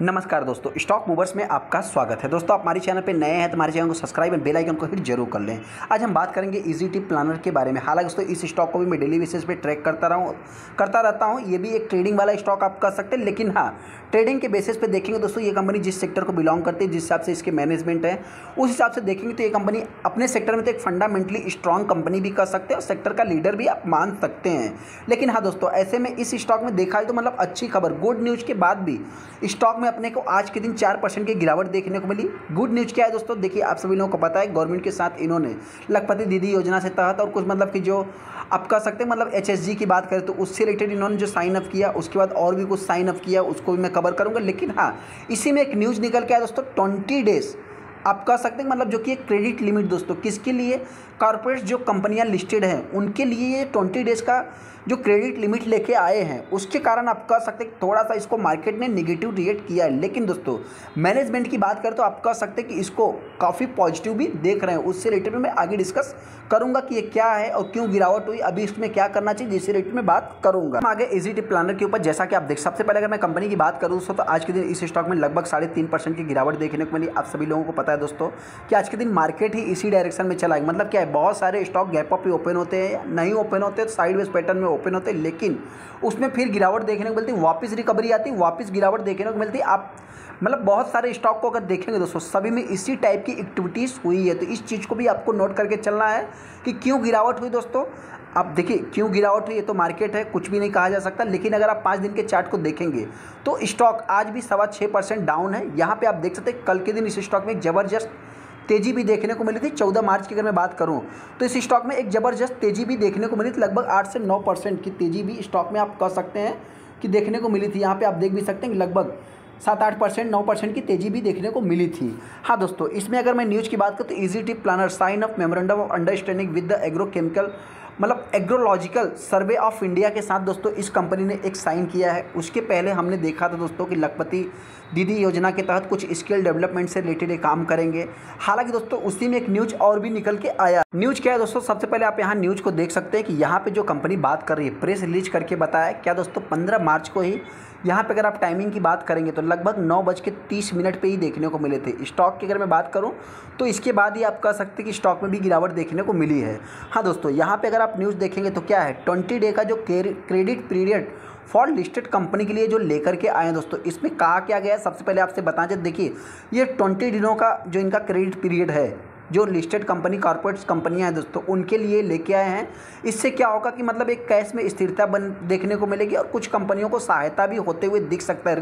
नमस्कार दोस्तों, stock movers में आपका स्वागत है। दोस्तों, आप हमारे चैनल पे नए हैं तो हमारे चैनल को सब्सक्राइब और बेल आइकन को हिट जरूर कर लें। आज हम बात करेंगे इजी टिप प्लानर के बारे में। हालांकि दोस्तों इस स्टॉक को भी मैं डेली बेसिस पे ट्रैक करता रहता हूँ। ये भी एक ट्रेडिंग वाला स्टॉक आप कह सकते हैं, लेकिन हाँ, ट्रेडिंग के बेसिस पे देखेंगे दोस्तों, ये कंपनी जिस सेक्टर को बिलोंग करती है, जिस हिसाब से इसके मैनेजमेंट है, उस हिसाब से देखेंगे तो ये कंपनी अपने सेक्टर में तो एक फंडामेंटली स्ट्रॉन्ग कंपनी भी कह सकते हैं और सेक्टर का लीडर भी आप मान सकते हैं। लेकिन हाँ दोस्तों, ऐसे में इस स्टॉक में देखा है तो मतलब अच्छी खबर, गुड न्यूज़ के बाद भी स्टॉक में अपने को आज के दिन 4% की गिरावट देखने को मिली। गुड न्यूज़ क्या है दोस्तों, देखिए आप सभी लोगों को पता है गवर्नमेंट के साथ इन्होंने लखपति दीदी योजना से तहत और कुछ मतलब कि जो आप कह सकते हैं मतलब HSG की बात करें तो उससे रिलेटेड इन्होंने जो साइन अप किया, उसके बाद और भी कुछ साइन अप किया, उसको भी मैं कवर करूँगा। लेकिन हाँ, इसी में एक न्यूज़ निकल के आया दोस्तों, 20 डेज़ आप कह सकते हैं मतलब जो कि एक क्रेडिट लिमिट दोस्तों, किसके लिए, कॉर्पोरेट जो कंपनियां लिस्टेड हैं उनके लिए ये 20 डेज़ का जो क्रेडिट लिमिट लेके आए हैं, उसके कारण आप कह सकते हैं थोड़ा सा इसको मार्केट ने निगेटिव रिएक्ट किया है। लेकिन दोस्तों मैनेजमेंट की बात करें तो आप कह सकते हैं कि इसको काफ़ी पॉजिटिव भी देख रहे हैं। उससे रिलेटेड में मैं आगे डिस्कस करूंगा कि ये क्या है और क्यों गिरावट हुई, अभी इसमें क्या करना चाहिए, जिससे रिलेटेड में बात करूंगा। हम आगे इजी टिप प्लानर के ऊपर जैसा कि आप देख, सबसे पहले अगर मैं कंपनी की बात करूँ तो आज के दिन इस स्टॉक में लगभग 3.5% की गिरावट देखने को मिली। आप सभी लोगों को पता है दोस्तों कि आज के दिन मार्केट ही इसी डायरेक्शन में चला है। मतलब क्या है, बहुत सारे स्टॉक गैप अप ही ओपन होते हैं, नहीं ओपन होते तो साइडवेज पैटर्न में ओपन होते हैं, लेकिन उसमें फिर गिरावट देखने को मिलती, वापस रिकवरी आती, वापस गिरावट देखने को मिलती। आप मतलब बहुत सारे स्टॉक को अगर देखेंगे दोस्तों, सभी में इसी टाइप की एक्टिविटीज़ हुई है। तो इस चीज़ को भी आपको नोट करके चलना है कि क्यों गिरावट हुई दोस्तों। आप देखिए क्यों गिरावट हुई, ये तो मार्केट है, कुछ भी नहीं कहा जा सकता। लेकिन अगर आप 5 दिन के चार्ट को देखेंगे तो स्टॉक आज भी 6.25% डाउन है। यहाँ पे आप देख सकते हैं कल के दिन इस स्टॉक में एक ज़बरदस्त तेज़ी भी देखने को मिली थी। 14 मार्च की अगर मैं बात करूं तो इस स्टॉक में एक ज़बरदस्त तेज़ी भी देखने को मिली थी। लगभग 8 से 9% की तेज़ी भी स्टॉक में आप कह सकते हैं कि देखने को मिली थी। यहाँ पे आप देख भी सकते हैं कि लगभग 7-8%, 9% की तेज़ी भी देखने को मिली थी। हाँ दोस्तों, इसमें अगर मैं न्यूज़ की बात करूँ तो easy trip planner sign up memorandum of understanding with the agrochemical मतलब एग्रोलॉजिकल सर्वे ऑफ इंडिया के साथ दोस्तों इस कंपनी ने एक साइन किया है। उसके पहले हमने देखा था दोस्तों कि लखपति दीदी योजना के तहत कुछ स्किल डेवलपमेंट से रिलेटेड ये काम करेंगे। हालांकि दोस्तों उसी में एक न्यूज़ और भी निकल के आया। न्यूज़ क्या है दोस्तों, सबसे पहले आप यहाँ न्यूज़ को देख सकते हैं कि यहाँ पे जो कंपनी बात कर रही है, प्रेस रिलीज करके बताया क्या दोस्तों, 15 मार्च को ही यहाँ पे अगर आप टाइमिंग की बात करेंगे तो लगभग 9:30 पे ही देखने को मिले थे। स्टॉक की अगर मैं बात करूँ तो इसके बाद ही आप कह सकते हैं कि स्टॉक में भी गिरावट देखने को मिली है। हाँ दोस्तों, यहाँ पे अगर आप न्यूज़ देखेंगे तो क्या है, 20 डे का जो credit period for listed company के लिए जो लेकर के आए हैं दोस्तों, इसमें कहा क्या गया है, सबसे पहले आपसे बताएं जब देखिए ये 20 दिनों का जो इनका क्रेडिट पीरियड है, जो लिस्टेड कंपनी कॉर्पोरेट कंपनियां हैं दोस्तों उनके लिए लेके आए हैं। इससे क्या होगा कि मतलब एक कैश में स्थिरता देखने को मिलेगी और कुछ कंपनियों को सहायता भी होते हुए दिख सकता है,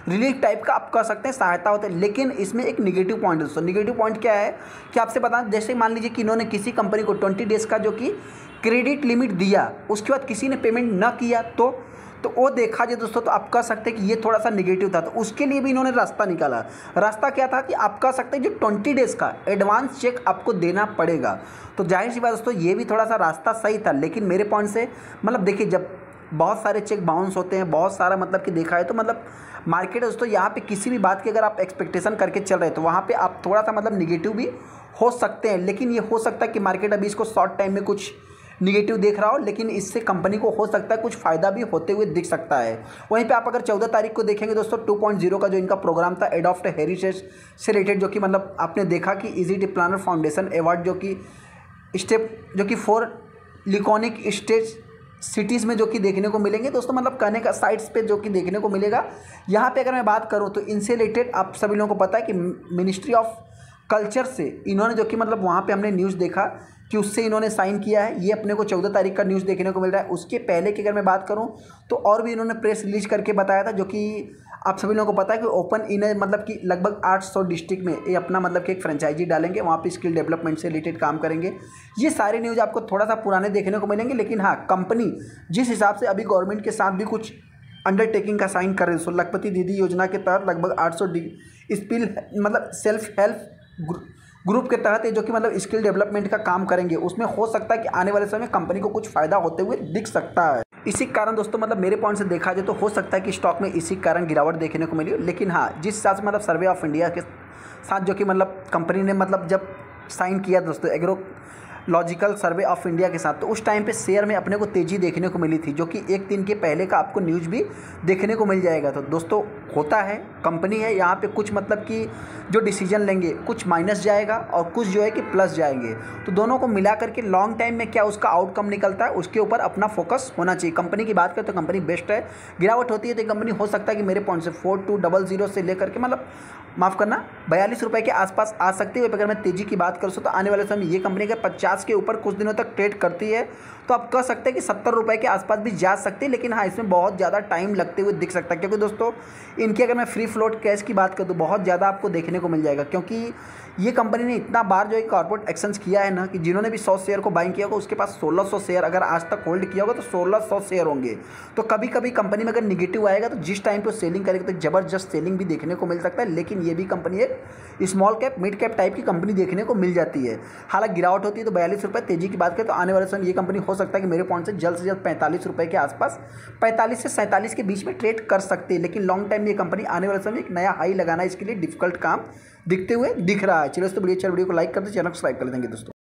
रिलीफ टाइप का आप कह सकते हैं, सहायता होते हैं। लेकिन इसमें एक निगेटिव पॉइंट है दोस्तों। निगेटिव पॉइंट क्या है कि आपसे बताएं, जैसे मान लीजिए कि इन्होंने किसी कंपनी को 20 डेज़ का जो कि क्रेडिट लिमिट दिया, उसके बाद किसी ने पेमेंट ना किया तो वो देखा जाए दोस्तों तो आप कह सकते हैं कि ये थोड़ा सा निगेटिव था। तो उसके लिए भी इन्होंने रास्ता निकाला। रास्ता क्या था कि आप कह सकते हैं जो 20 डेज़ का एडवांस चेक आपको देना पड़ेगा। तो जाहिर सी बात दोस्तों, ये भी थोड़ा सा रास्ता सही था। लेकिन मेरे पॉइंट से मतलब देखिए, जब बहुत सारे चेक बाउंस होते हैं, बहुत सारा मतलब कि देखा है तो मतलब मार्केट है दोस्तों, यहाँ पे किसी भी बात की अगर आप एक्सपेक्टेशन करके चल रहे हैं तो वहाँ पे आप थोड़ा सा मतलब निगेटिव भी हो सकते हैं। लेकिन ये हो सकता है कि मार्केट अभी इसको शॉर्ट टाइम में कुछ निगेटिव देख रहा हो, लेकिन इससे कंपनी को हो सकता है कुछ फ़ायदा भी होते हुए दिख सकता है। वहीं पे आप अगर 14 तारीख को देखेंगे दोस्तों, 2.0 का जो इनका प्रोग्राम था एडॉप्ट हेरिटेज से रिलेटेड, जो कि मतलब आपने देखा कि easy trip planner foundation award जो कि 4 लिकॉनिक स्टेज सिटीज़ में जो कि देखने को मिलेंगे दोस्तों, मतलब कहने का साइट्स पे जो कि देखने को मिलेगा। यहाँ पे अगर मैं बात करूँ तो इनसे रिलेटेड आप सभी लोगों को पता है कि मिनिस्ट्री ऑफ कल्चर से इन्होंने जो कि मतलब वहाँ पे हमने न्यूज़ देखा कि उससे इन्होंने साइन किया है। ये अपने को 14 तारीख का न्यूज़ देखने को मिल रहा है। उसके पहले की अगर मैं बात करूँ तो और भी इन्होंने प्रेस रिलीज करके बताया था, जो कि आप सभी लोगों को पता है कि ओपन इन्हें मतलब कि लगभग 800 डिस्ट्रिक्ट में ये अपना मतलब कि एक फ्रेंचाइजी डालेंगे, वहाँ पे स्किल डेवलपमेंट से रिलेटेड काम करेंगे। ये सारे न्यूज़ आपको थोड़ा सा पुराने देखने को मिलेंगे। लेकिन हाँ, कंपनी जिस हिसाब से अभी गवर्नमेंट के साथ भी कुछ अंडरटेकिंग का साइन कर रहे हैं, लखपति दीदी योजना के तहत लगभग 800 स्किल मतलब सेल्फ हेल्प ग्रुप के तहत जो कि मतलब स्किल डेवलपमेंट का काम करेंगे, उसमें हो सकता है कि आने वाले समय में कंपनी को कुछ फ़ायदा होते हुए दिख सकता है। इसी कारण दोस्तों मतलब मेरे पॉइंट से देखा जाए तो हो सकता है कि स्टॉक में इसी कारण गिरावट देखने को मिली हो। लेकिन हाँ, जिस हिसाब से मतलब सर्वे ऑफ इंडिया के साथ जो कि मतलब कंपनी ने मतलब जब साइन किया दोस्तों लॉजिकल सर्वे ऑफ इंडिया के साथ। तो उस टाइम पे शेयर में अपने को तेज़ी देखने को मिली थी, जो कि एक दिन के पहले का आपको न्यूज़ भी देखने को मिल जाएगा। तो दोस्तों होता है, कंपनी है, यहाँ पे कुछ मतलब कि जो डिसीजन लेंगे कुछ माइनस जाएगा और कुछ जो है कि प्लस जाएंगे। तो दोनों को मिला करके लॉन्ग टाइम में क्या उसका आउटकम निकलता है उसके ऊपर अपना फोकस होना चाहिए। कंपनी की बात करें तो कंपनी बेस्ट है। गिरावट होती है तो कंपनी हो सकता है कि मेरे पॉइंट से 4200 से लेकर के मतलब माफ़ करना 42 रुपये के आसपास आ सकती है। अगर मैं तेज़ी की बात करूँ तो आने वाले समय में ये कंपनी अगर 50 के ऊपर कुछ दिनों तक ट्रेड करती है तो आप कह सकते हैं कि 70 रुपये के आसपास भी जा सकती है। लेकिन हाँ, इसमें बहुत ज़्यादा टाइम लगते हुए दिख सकता है, क्योंकि दोस्तों इनकी अगर मैं फ्री फ्लोट कैश की बात करूँ तो बहुत ज़्यादा आपको देखने को मिल जाएगा। क्योंकि ये कंपनी ने इतना बार जो है कॉर्पोरेट एक्शंस किया है ना, कि जिन्होंने भी 100 शेयर को बाइंग किया होगा उसके पास 1600 शेयर अगर आज तक होल्ड किया होगा तो 1600 शेयर होंगे। तो कभी कभी कंपनी में अगर निगेटिव आएगा तो जिस टाइम पे सेलिंग करेगा तो ज़बरदस्त सेलिंग भी देखने को मिल सकता है। लेकिन ये भी कंपनी एक small cap mid cap type की कंपनी देखने को मिल जाती है। हालांकि गिरावट होती है तो 42 रुपये। तेजी की बात करें तो आने वाले समय ये कंपनी हो सकता है कि मेरे पॉइंट से जल्द 45 रुपये के आसपास 45 से 47 के बीच में ट्रेड कर सकती है। लेकिन लॉन्ग टाइम में ये कंपनी आने वाले समय एक नया हाई लगाना इसके लिए डिफिकल्ट काम दिखते हुए दिख रहा है। चलिए दोस्तों वीडियो को लाइक कर दे, चैनल को सब्सक्राइब कर देंगे दोस्तों।